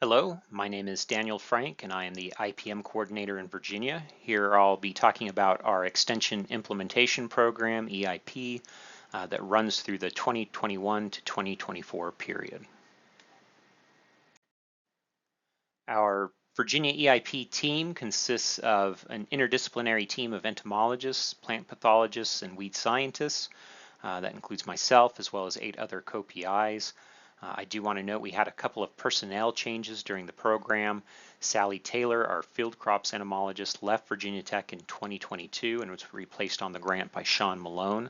Hello, my name is Daniel Frank and I am the IPM coordinator in Virginia. Here I'll be talking about our Extension Implementation Program, EIP, that runs through the 2021 to 2024 period. Our Virginia EIP team consists of an interdisciplinary team of entomologists, plant pathologists, and weed scientists. That includes myself as well as 8 other co-PIs. I do want to note we had a couple of personnel changes during the program. Sally Taylor, our field crops entomologist, left Virginia Tech in 2022 and was replaced on the grant by Sean Malone.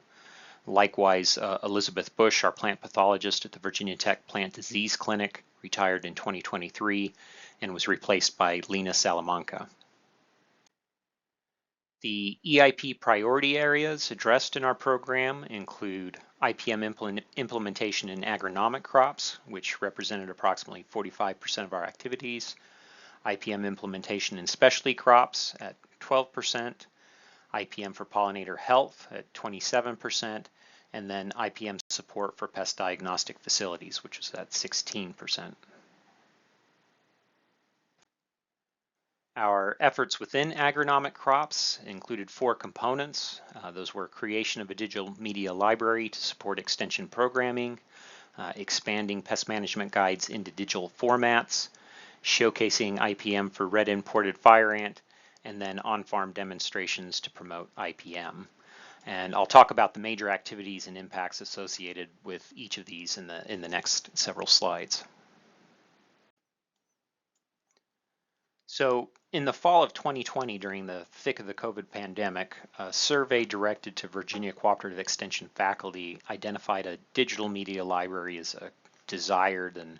Likewise, Elizabeth Bush, our plant pathologist at the Virginia Tech Plant Disease Clinic, retired in 2023 and was replaced by Lena Salamanca. The EIP priority areas addressed in our program include IPM implementation in agronomic crops, which represented approximately 45% of our activities, IPM implementation in specialty crops at 12%, IPM for pollinator health at 27%, and then IPM support for pest diagnostic facilities, which is at 16%. Our efforts within agronomic crops included 4 components. Those were creation of a digital media library to support extension programming, expanding pest management guides into digital formats, showcasing IPM for red imported fire ant, and then on-farm demonstrations to promote IPM. And I'll talk about the major activities and impacts associated with each of these in the next several slides. So in the fall of 2020, during the thick of the COVID pandemic, a survey directed to Virginia Cooperative Extension faculty identified a digital media library as a desired and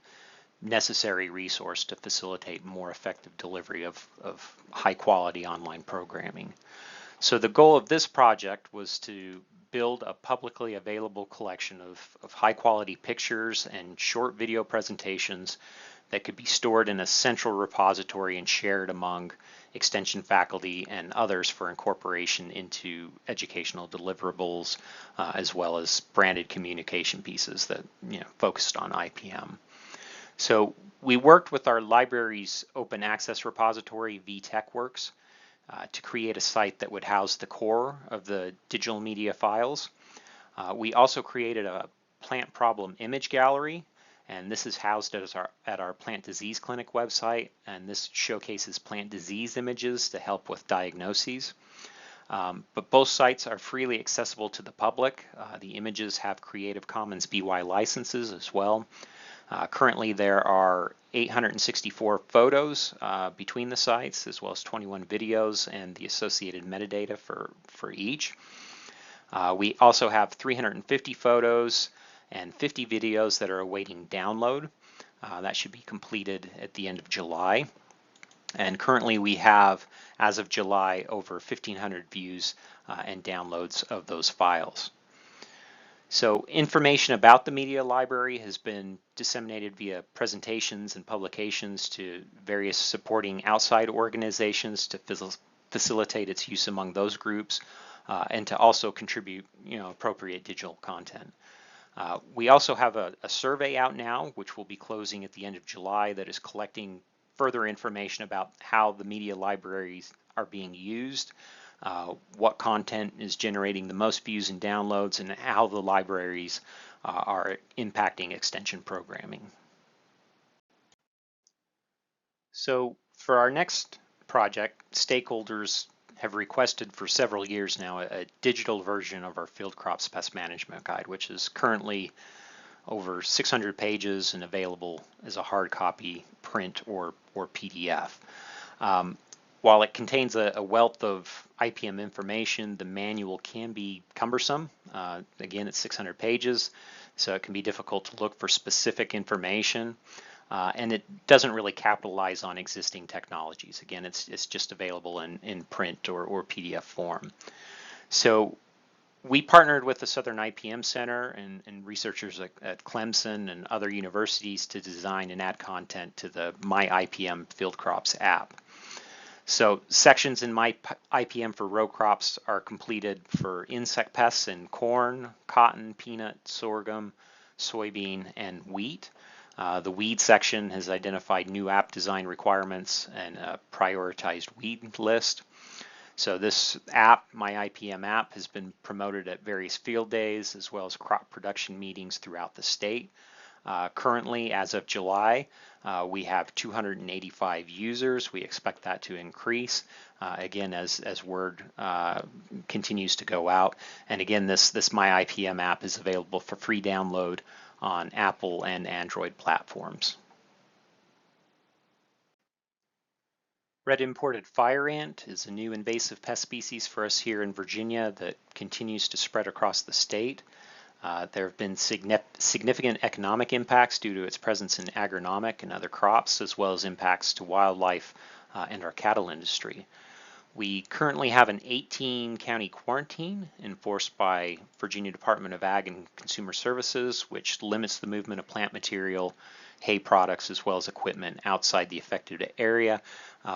necessary resource to facilitate more effective delivery of high quality online programming. So the goal of this project was to build a publicly available collection of high quality pictures and short video presentations that could be stored in a central repository and shared among extension faculty and others for incorporation into educational deliverables, as well as branded communication pieces that focused on IPM. So we worked with our library's open access repository, vTechWorks, to create a site that would house the core of the digital media files. We also created a plant problem image gallery, and this is housed at our plant disease clinic website, and this showcases plant disease images to help with diagnoses. But both sites are freely accessible to the public. The images have Creative Commons BY licenses as well. Currently there are 864 photos between the sites, as well as 21 videos and the associated metadata for each. We also have 350 photos and 50 videos that are awaiting download. That should be completed at the end of July. And currently we have, as of July, over 1,500 views and downloads of those files. So information about the media library has been disseminated via presentations and publications to various supporting outside organizations to facilitate its use among those groups and to also contribute appropriate digital content. We also have a survey out now, which will be closing at the end of July, that is collecting further information about how the media libraries are being used, what content is generating the most views and downloads, and how the libraries are impacting extension programming. So for our next project, stakeholders have requested for several years now a digital version of our field crops pest management guide, which is currently over 600 pages and available as a hard copy, print, or PDF. While it contains a wealth of IPM information, the manual can be cumbersome. Again, it's 600 pages, so it can be difficult to look for specific information. And it doesn't really capitalize on existing technologies. Again, it's just available in print or PDF form. So we partnered with the Southern IPM Center and researchers at Clemson and other universities to design and add content to the My IPM Field Crops app. So sections in My IPM for row crops are completed for insect pests in corn, cotton, peanut, sorghum, soybean, and wheat. The weed section has identified new app design requirements and a prioritized weed list. So this app, my IPM app, has been promoted at various field days as well as crop production meetings throughout the state. Currently, as of July, we have 285 users. We expect that to increase again as word continues to go out. And again, this My IPM app is available for free download on Apple and Android platforms. Red imported fire ant is a new invasive pest species for us here in Virginia that continues to spread across the state. There have been significant economic impacts due to its presence in agronomic and other crops, as well as impacts to wildlife and our cattle industry. We currently have an 18-county quarantine enforced by Virginia Department of Ag and Consumer Services, which limits the movement of plant material, hay products, as well as equipment outside the affected area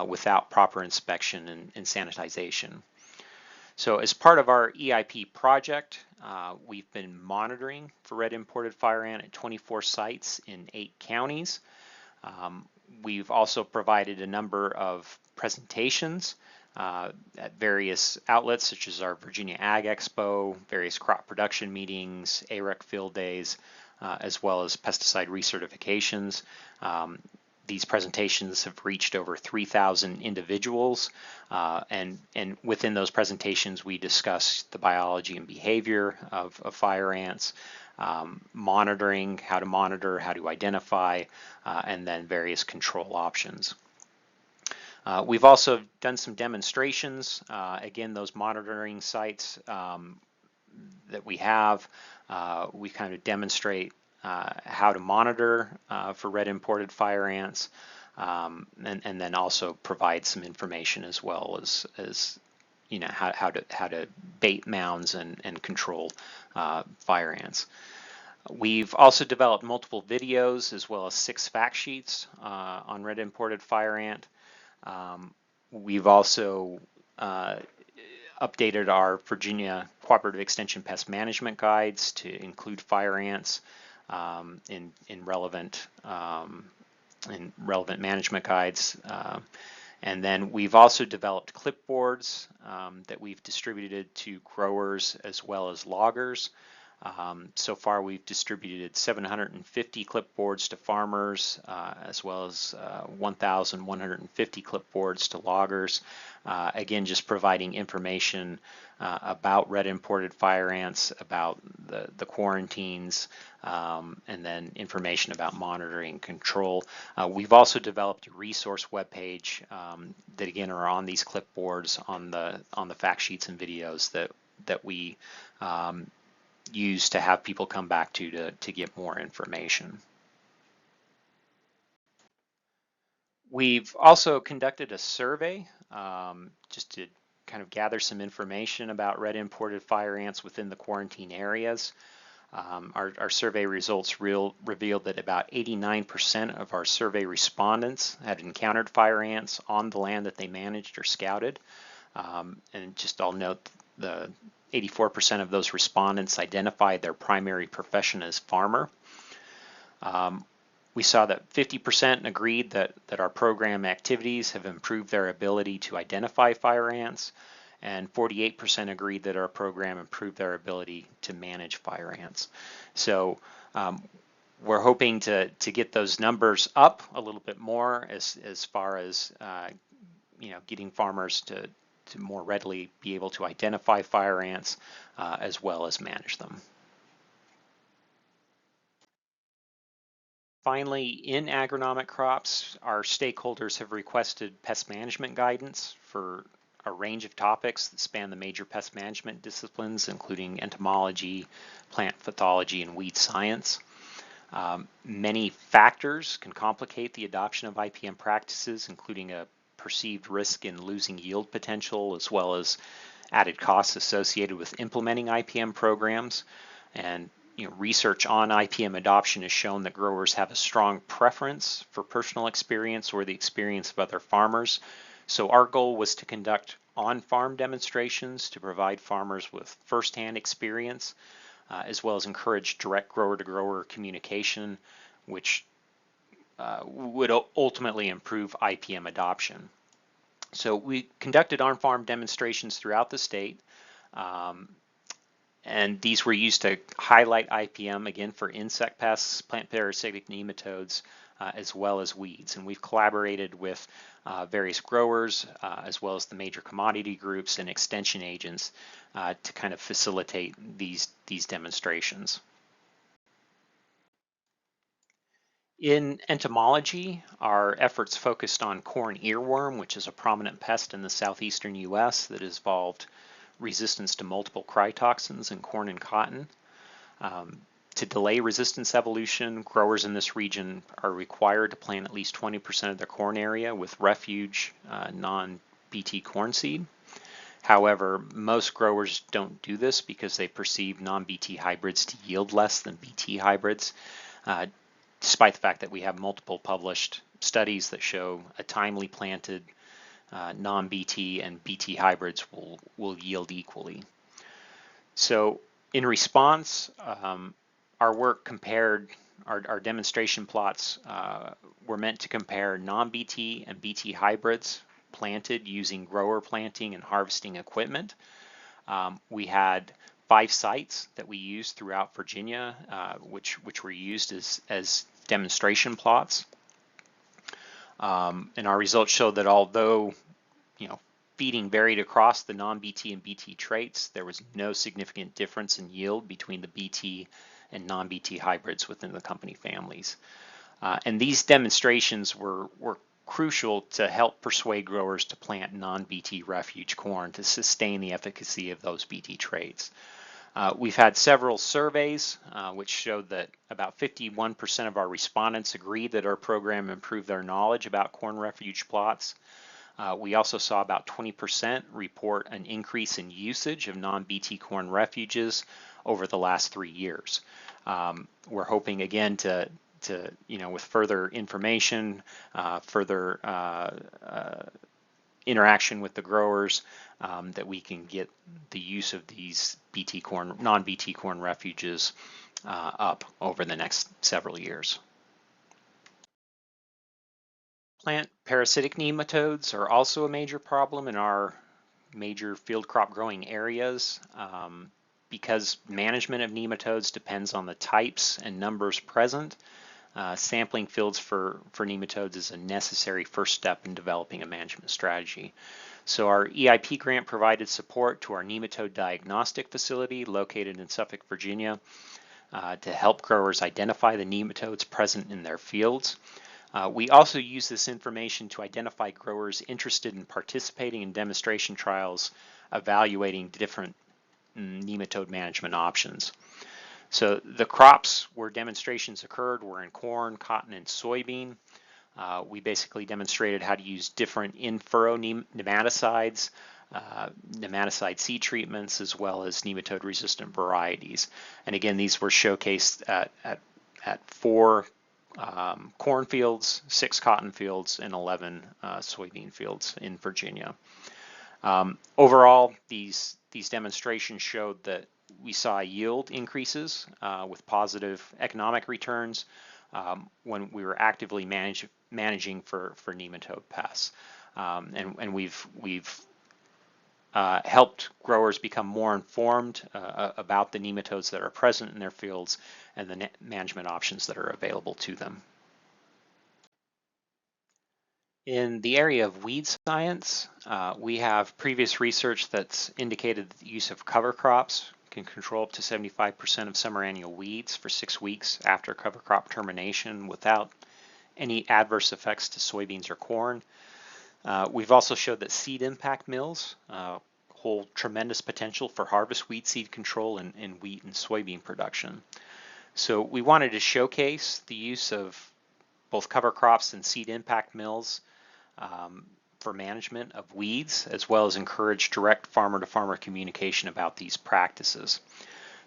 without proper inspection and sanitization. So as part of our EIP project, we've been monitoring for red imported fire ant at 24 sites in 8 counties. We've also provided a number of presentations at various outlets such as our Virginia Ag Expo, various crop production meetings, AREC field days, as well as pesticide recertifications. These presentations have reached over 3,000 individuals, and within those presentations we discussed the biology and behavior of fire ants, monitoring, how to monitor, how to identify, and then various control options. We've also done some demonstrations. Again, those monitoring sites that we have, we kind of demonstrate how to monitor for red imported fire ants, and then also provide some information as well as you know how to bait mounds and control fire ants. We've also developed multiple videos as well as 6 fact sheets on red imported fire ant. We've also updated our Virginia Cooperative Extension Pest Management Guides to include fire ants in relevant management guides. And then we've also developed clipboards that we've distributed to growers as well as loggers. So far we've distributed 750 clipboards to farmers as well as 1,150 clipboards to loggers. Again, just providing information about red imported fire ants, about the quarantines, and then information about monitoring control. We've also developed a resource webpage that again are on these clipboards on the fact sheets and videos that we use to have people come back to get more information. We've also conducted a survey just to kind of gather some information about red imported fire ants within the quarantine areas. Our survey results revealed that about 89% of our survey respondents had encountered fire ants on the land that they managed or scouted. And just I'll note the 84% of those respondents identified their primary profession as farmer. We saw that 50% agreed that our program activities have improved their ability to identify fire ants, and 48% agreed that our program improved their ability to manage fire ants. So we're hoping to get those numbers up a little bit more as far as getting farmers to more readily be able to identify fire ants as well as manage them. Finally, in agronomic crops, our stakeholders have requested pest management guidance for a range of topics that span the major pest management disciplines, including entomology, plant pathology, and weed science. Many factors can complicate the adoption of IPM practices, including a perceived risk in losing yield potential, as well as added costs associated with implementing IPM programs. And research on IPM adoption has shown that growers have a strong preference for personal experience or the experience of other farmers. So our goal was to conduct on-farm demonstrations to provide farmers with firsthand experience, as well as encourage direct grower-to-grower communication, which would ultimately improve IPM adoption. So we conducted on-farm demonstrations throughout the state, and these were used to highlight IPM, again, for insect pests, plant parasitic nematodes, as well as weeds. And we've collaborated with various growers, as well as the major commodity groups and extension agents to kind of facilitate these demonstrations. In entomology, our efforts focused on corn earworm, which is a prominent pest in the southeastern U.S. that has evolved resistance to multiple cryotoxins in corn and cotton. To delay resistance evolution, growers in this region are required to plant at least 20% of their corn area with refuge non-BT corn seed. However, most growers don't do this because they perceive non-BT hybrids to yield less than BT hybrids, despite the fact that we have multiple published studies that show a timely planted non-BT and BT hybrids will yield equally. So in response, our work compared, our demonstration plots were meant to compare non-BT and BT hybrids planted using grower planting and harvesting equipment. We had 5 sites that we used throughout Virginia, which were used as demonstration plots. And our results showed that although feeding varied across the non-BT and BT traits, there was no significant difference in yield between the BT and non-BT hybrids within the company families. And these demonstrations were crucial to help persuade growers to plant non-BT refuge corn to sustain the efficacy of those BT traits. We've had several surveys which showed that about 51% of our respondents agreed that our program improved their knowledge about corn refuge plots. We also saw about 20% report an increase in usage of non-BT corn refuges over the last 3 years. We're hoping again to with further information, further interaction with the growers, that we can get the use of these BT corn, non-BT corn refuges up over the next several years. Plant parasitic nematodes are also a major problem in our major field crop growing areas. Because management of nematodes depends on the types and numbers present, sampling fields for nematodes is a necessary first step in developing a management strategy. So our EIP grant provided support to our nematode diagnostic facility located in Suffolk, Virginia, to help growers identify the nematodes present in their fields. We also use this information to identify growers interested in participating in demonstration trials evaluating different nematode management options. So the crops where demonstrations occurred were in corn, cotton, and soybean. We basically demonstrated how to use different in-furrow nematicides, nematicide seed treatments, as well as nematode-resistant varieties. And again, these were showcased at 4 corn fields, 6 cotton fields, and 11 soybean fields in Virginia. Overall, these demonstrations showed that we saw yield increases with positive economic returns when we were actively managing for nematode pests. And we've helped growers become more informed about the nematodes that are present in their fields and the management options that are available to them. In the area of weed science, we have previous research that's indicated that the use of cover crops can control up to 75% of summer annual weeds for 6 weeks after cover crop termination without any adverse effects to soybeans or corn. We've also showed that seed impact mills hold tremendous potential for harvest weed seed control in wheat and soybean production. So we wanted to showcase the use of both cover crops and seed impact mills for management of weeds, as well as encourage direct farmer-to-farmer communication about these practices.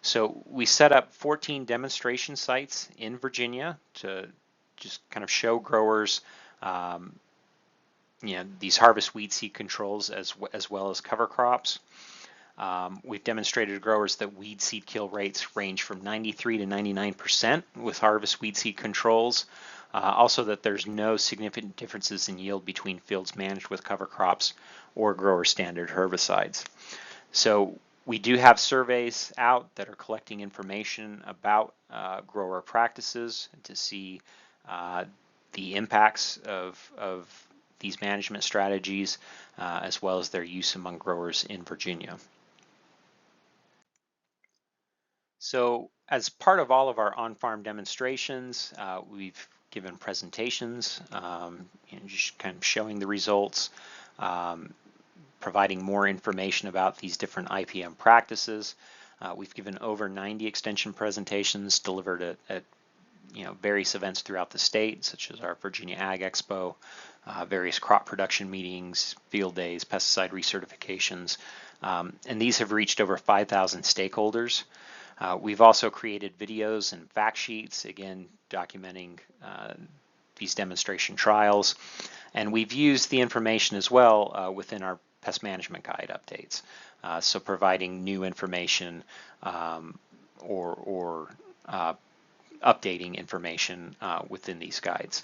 So we set up 14 demonstration sites in Virginia to just kind of show growers these harvest weed seed controls as well as cover crops. We've demonstrated to growers that weed seed kill rates range from 93 to 99% with harvest weed seed controls, Also that there's no significant differences in yield between fields managed with cover crops or grower standard herbicides. So we do have surveys out that are collecting information about grower practices to see the impacts of these management strategies as well as their use among growers in Virginia. So as part of all of our on-farm demonstrations, we've given presentations, just kind of showing the results, providing more information about these different IPM practices. We've given over 90 extension presentations delivered at various events throughout the state, such as our Virginia Ag Expo, various crop production meetings, field days, pesticide recertifications, and these have reached over 5,000 stakeholders. We've also created videos and fact sheets, again, documenting these demonstration trials. And we've used the information as well within our pest management guide updates. So providing new information or updating information within these guides.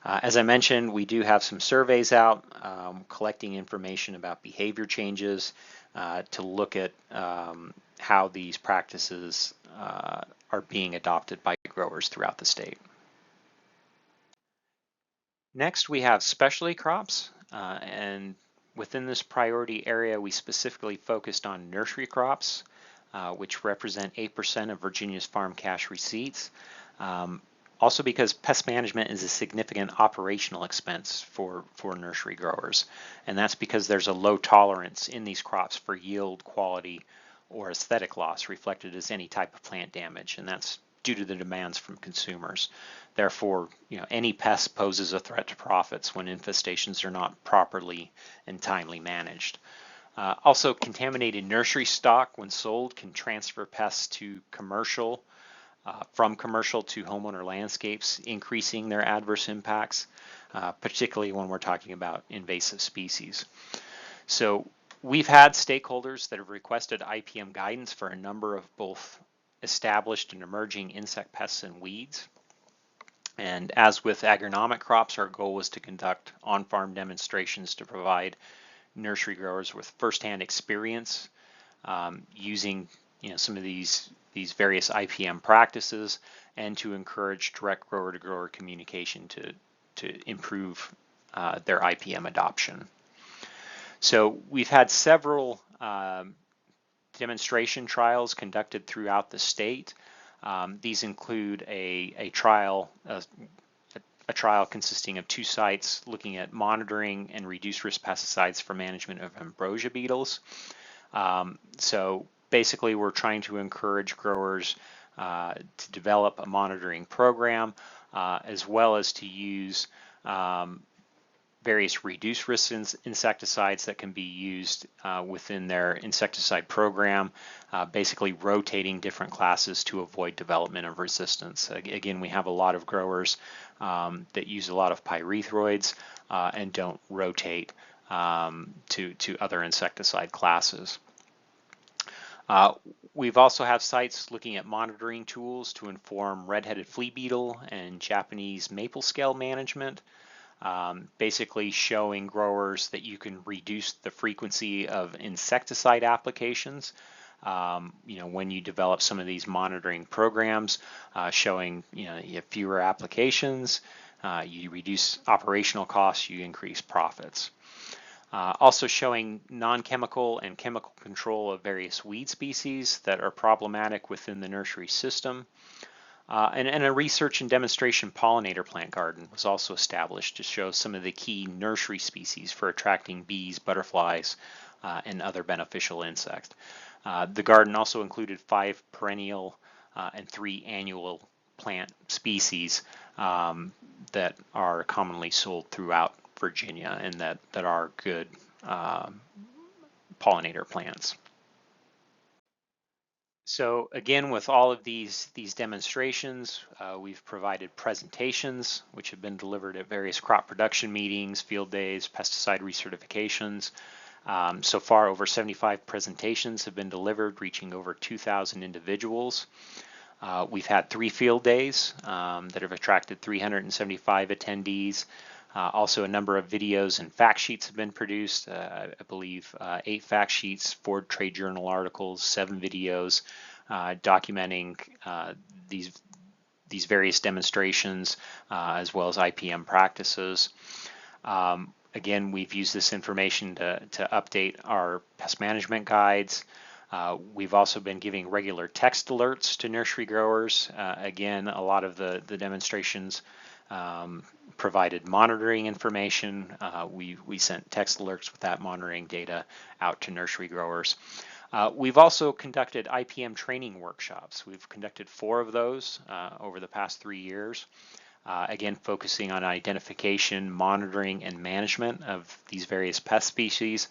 As I mentioned, we do have some surveys out collecting information about behavior changes to look at how these practices are being adopted by growers throughout the state. Next, we have specialty crops, and within this priority area, we specifically focused on nursery crops, which represent 8% of Virginia's farm cash receipts. Also because pest management is a significant operational expense for nursery growers, and that's because there's a low tolerance in these crops for yield, quality, or aesthetic loss reflected as any type of plant damage, and that's due to the demands from consumers. Therefore, any pest poses a threat to profits when infestations are not properly and timely managed. Also, contaminated nursery stock, when sold, can transfer pests to commercial, from commercial to homeowner landscapes, increasing their adverse impacts, particularly when we're talking about invasive species. So we've had stakeholders that have requested IPM guidance for a number of both established and emerging insect pests and weeds. And as with agronomic crops, our goal was to conduct on-farm demonstrations to provide nursery growers with firsthand experience using some of these various IPM practices, and to encourage direct grower-to-grower communication to improve their IPM adoption. So we've had several demonstration trials conducted throughout the state. These include a trial consisting of 2 sites looking at monitoring and reduced risk pesticides for management of ambrosia beetles. So basically, we're trying to encourage growers to develop a monitoring program, as well as to use various reduced risk insecticides that can be used within their insecticide program, basically rotating different classes to avoid development of resistance. Again, we have a lot of growers that use a lot of pyrethroids and don't rotate to other insecticide classes. We've also have sites looking at monitoring tools to inform red-headed flea beetle and Japanese maple scale management, basically showing growers that you can reduce the frequency of insecticide applications when you develop some of these monitoring programs, showing you have fewer applications, you reduce operational costs, you increase profits. Also showing non-chemical and chemical control of various weed species that are problematic within the nursery system. And a research and demonstration pollinator plant garden was also established to show some of the key nursery species for attracting bees, butterflies, and other beneficial insects. The garden also included 5 perennial and 3 annual plant species that are commonly sold throughout Virginia and that are good pollinator plants. So again, with all of these demonstrations, we've provided presentations which have been delivered at various crop production meetings, field days, pesticide recertifications. So far, over 75 presentations have been delivered, reaching over 2,000 individuals. We've had 3 field days that have attracted 375 attendees. Also, a number of videos and fact sheets have been produced. I believe 8 fact sheets, 4 trade journal articles, 7 videos documenting these various demonstrations as well as IPM practices. Again, we've used this information to update our pest management guides. We've also been giving regular text alerts to nursery growers. Again, a lot of the demonstrations provided monitoring information. We sent text alerts with that monitoring data out to nursery growers. We've also conducted IPM training workshops. We've conducted 4 of those over the past 3 years. Again, focusing on identification, monitoring, and management of these various pest species.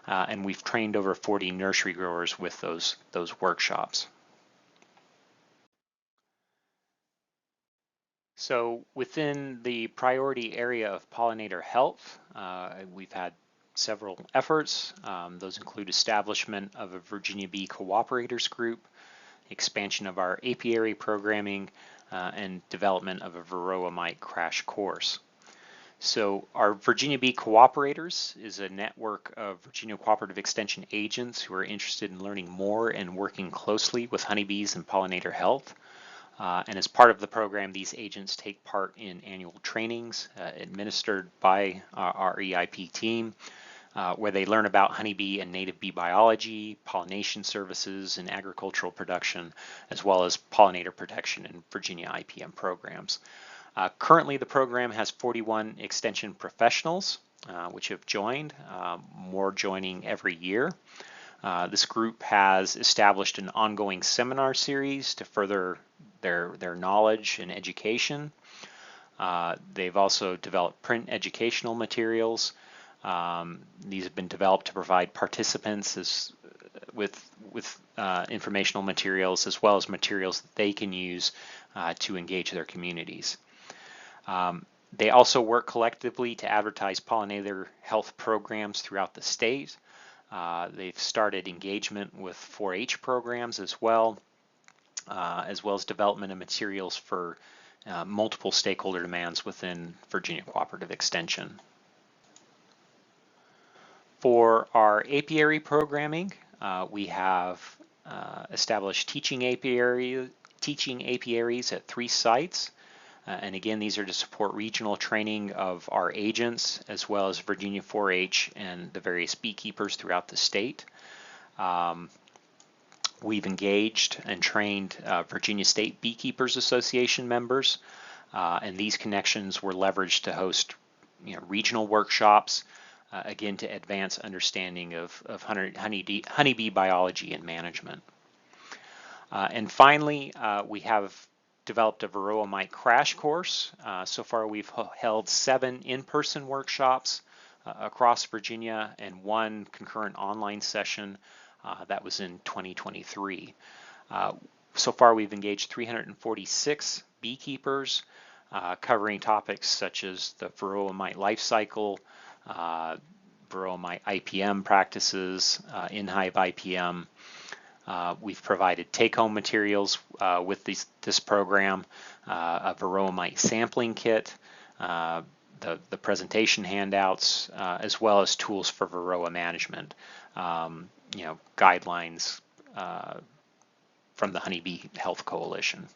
And we've trained over 40 nursery growers with those workshops. So within the priority area of pollinator health, we've had several efforts. Those include establishment of a Virginia Bee Cooperators Group, expansion of our apiary programming, and development of a varroa mite crash course. So our Virginia Bee Cooperators is a network of Virginia Cooperative Extension agents who are interested in learning more and working closely with honeybees and pollinator health. And as part of the program, these agents take part in annual trainings administered by our EIP team, where they learn about honeybee and native bee biology, pollination services, and agricultural production, as well as pollinator protection and Virginia IPM programs. Currently, the program has 41 extension professionals, which have joined, more joining every year. This group has established an ongoing seminar series to further their knowledge and education. They've also developed print educational materials. These have been developed to provide participants with informational materials as well as materials that they can use to engage their communities. They also work collectively to advertise pollinator health programs throughout the state. They've started engagement with 4-H programs as well as development of materials for multiple stakeholder demands within Virginia Cooperative Extension. For our apiary programming, we have established teaching apiaries at 3 sites. And again, these are to support regional training of our agents as well as Virginia 4-H and the various beekeepers throughout the state. We've engaged and trained Virginia State Beekeepers Association members, and these connections were leveraged to host regional workshops, again to advance understanding of honeybee biology and management. And finally, we have developed a varroa mite crash course. So far we've held 7 in-person workshops across Virginia and 1 concurrent online session that was in 2023. So far we've engaged 346 beekeepers covering topics such as the varroa mite life cycle, varroa mite IPM practices, in-hive IPM. We've provided take-home materials with this program, a varroa mite sampling kit, the presentation handouts, as well as tools for varroa management, guidelines from the Honeybee Health Coalition.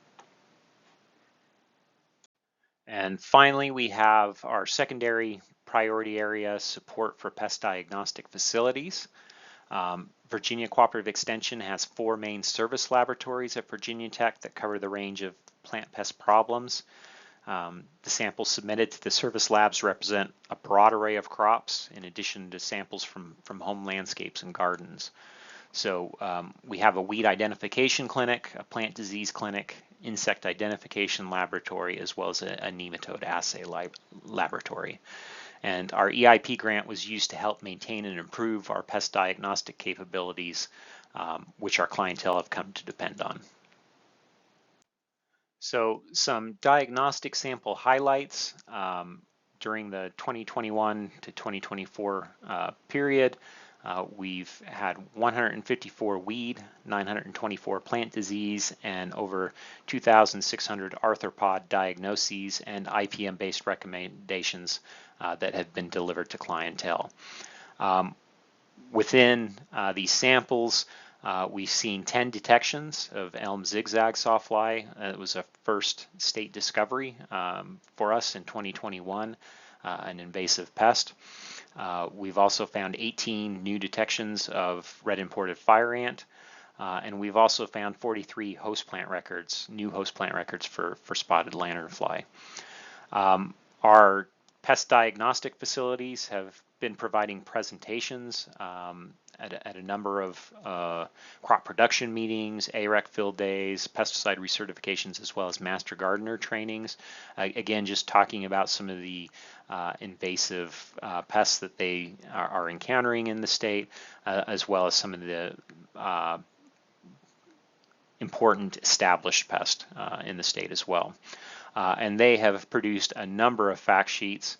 And finally, we have our secondary priority area, support for pest diagnostic facilities. Virginia Cooperative Extension has 4 main service laboratories at Virginia Tech that cover the range of plant pest problems. The samples submitted to the service labs represent a broad array of crops in addition to samples from home landscapes and gardens. So we have a weed identification clinic, a plant disease clinic, insect identification laboratory, as well as a nematode assay laboratory. And our EIP grant was used to help maintain and improve our pest diagnostic capabilities, which our clientele have come to depend on. So some diagnostic sample highlights during the 2021 to 2024 period. We've had 154 weed, 924 plant disease, and over 2,600 arthropod diagnoses and IPM-based recommendations that have been delivered to clientele. Within these samples, we've seen 10 detections of elm zigzag sawfly. It was a first state discovery for us in 2021, an invasive pest. We've also found 18 new detections of red imported fire ant, and we've also found 43 host plant records, new host plant records for spotted lanternfly. Our pest diagnostic facilities have been providing presentations at a number of crop production meetings, AREC field days, pesticide recertifications, as well as master gardener trainings. Again, just talking about some of the invasive pests that they are encountering in the state, as well as some of the important established pests in the state as well. And they have produced a number of fact sheets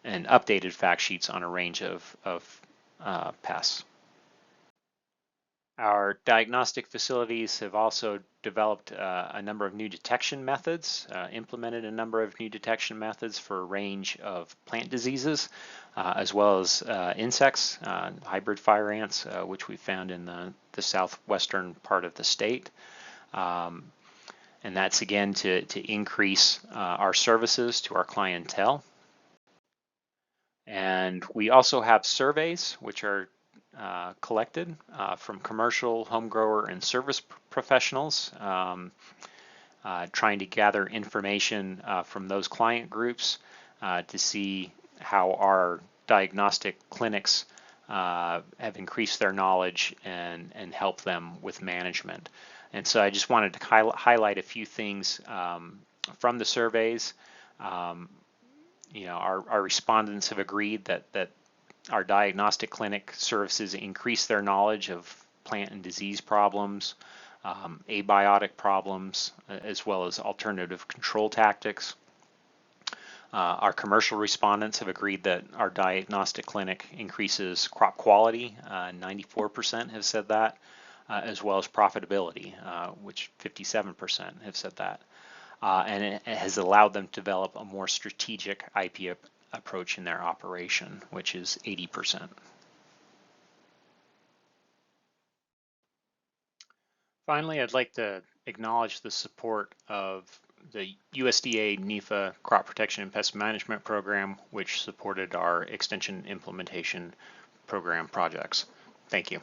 and updated fact sheets on a range of pests. Our diagnostic facilities have also developed a number of new detection methods, implemented a number of new detection methods for a range of plant diseases, as well as insects, hybrid fire ants, which we found in the southwestern part of the state. And that's again to increase our services to our clientele. And we also have surveys which are collected from commercial, home grower, and service professionals, trying to gather information from those client groups to see how our diagnostic clinics have increased their knowledge and help them with management. And so I just wanted to highlight a few things from the surveys. Our respondents have agreed that our diagnostic clinic services increase their knowledge of plant and disease problems, abiotic problems, as well as alternative control tactics. Our commercial respondents have agreed that our diagnostic clinic increases crop quality, 94% have said that, as well as profitability, which 57% have said that. And it has allowed them to develop a more strategic IP approach in their operation, which is 80%. Finally, I'd like to acknowledge the support of the USDA NIFA Crop Protection and Pest Management Program, which supported our extension implementation program projects. Thank you.